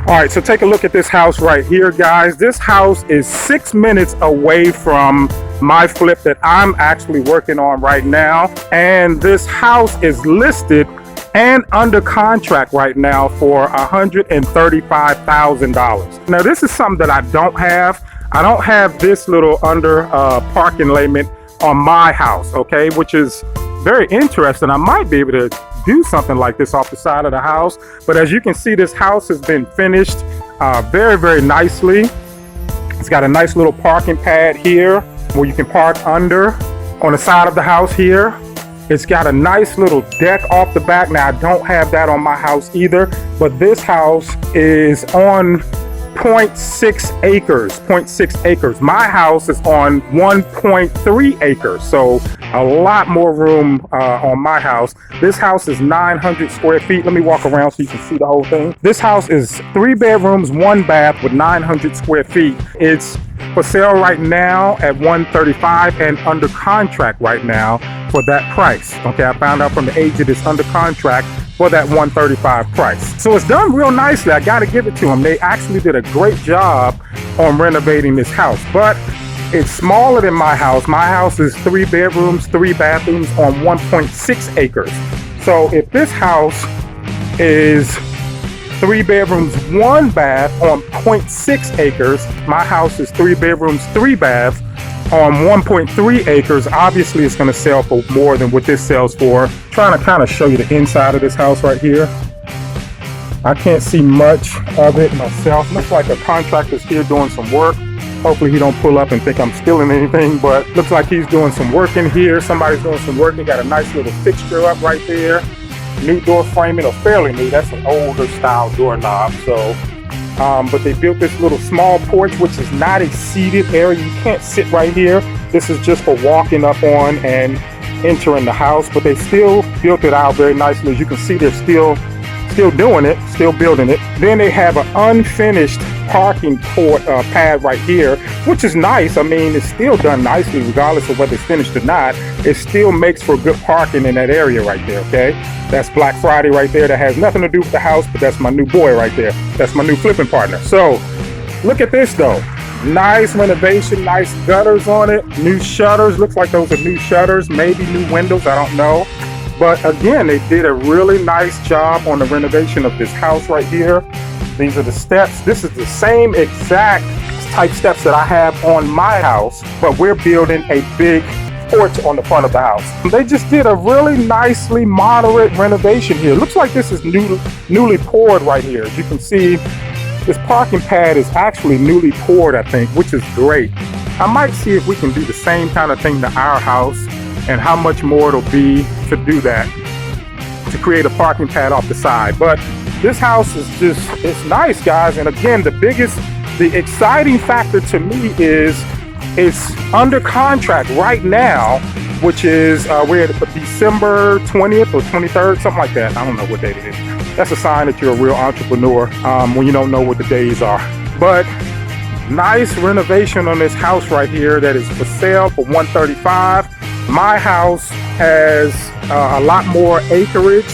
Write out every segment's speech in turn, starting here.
All right, so take a look at this house right here, guys. This house is 6 minutes away from my flip that I'm actually working on right now. And this house is listed and under contract right now for $135,000. Now, this is something that I don't have. I don't have this little under parking limit on my house, okay, which is very interesting. I might be able to do something like this off the side of the house, but as you can see, this house has been finished very, very nicely. It's got a nice little parking pad here where you can park under on the side of the house here. It's got a nice little deck off the back. Now, I don't have that on my house either, but this house is on 0.6 acres, 0.6 acres. My house is on 1.3 acres, so a lot more room on my house. This house is 900 square feet. Let me walk around so you can see the whole thing. This house is 3 bedrooms, 1 bath with 900 square feet. It's for sale right now at $135 and under contract right now for that price. Okay, I found out from the agent it's under contract for that $135 price. So it's done real nicely. I got to give it to them. They actually did a great job on renovating this house, but it's smaller than my house. My house is 3 bedrooms, 3 bathrooms on 1.6 acres. So if this house is 3 bedrooms, 1 bath on 0.6 acres, my house is 3 bedrooms, 3 baths on 1.3 acres. Obviously, it's going to sell for more than what this sells for. Trying to kind of show you the inside of this house right here. I can't see much of it myself. Looks like a contractor's here doing some work. Hopefully he don't pull up and think I'm stealing anything, but looks like he's doing some work in here. Somebody's doing some work. They got a nice little fixture up right there. New door framing, or fairly new. That's an older style doorknob. So, but they built this little small porch, which is not a seated area. You can't sit right here. This is just for walking up on and entering the house, but they still built it out very nicely. As you can see, they're still doing it, still building it. Then they have an unfinished parking pad right here, which is nice. I mean, it's still done nicely regardless of whether it's finished or not. It still makes for good parking in that area right there, okay? That's Black Friday right there. That has nothing to do with the house, but that's my new boy right there. That's my new flipping partner. So look at this though. Nice renovation, nice gutters on it, new shutters. Looks like those are new shutters, maybe new windows, I don't know. But again, they did a really nice job on the renovation of this house right here. These are the steps. This is the same exact type steps that I have on my house, but we're building a big porch on the front of the house. They just did a really nicely moderate renovation here. Looks like this is newly poured right here. As you can see, this parking pad is actually newly poured, I think, which is great. I might see if we can do the same kind of thing to our house and how much more it'll be to do that, to create a parking pad off the side. But this house is just, it's nice, guys. And again, the exciting factor to me is it's under contract right now, which is, we're at December 20th or 23rd, something like that. I don't know what date it is. That's a sign that you're a real entrepreneur when you don't know what the days are. But nice renovation on this house right here that is for sale for $135. My house has a lot more acreage,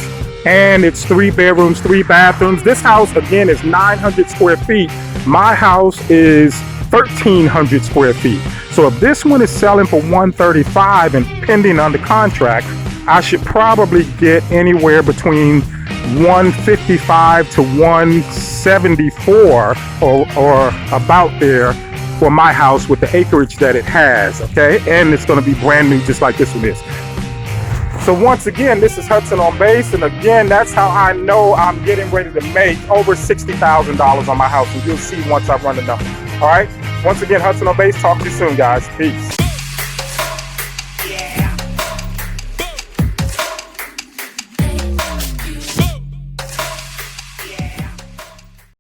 and it's 3 bedrooms, 3 bathrooms. This house, again, is 900 square feet. My house is 1,300 square feet. So if this one is selling for $135 and pending under contract, I should probably get anywhere between $155 to $174 or about there for my house with the acreage that it has, okay? And it's gonna be brand new just like this one is. So once again, this is Hudson on Base, and again, that's how I know I'm getting ready to make over $60,000 on my house, and you'll see once I run the numbers, all right? Once again, Hudson on Base, talk to you soon, guys. Peace.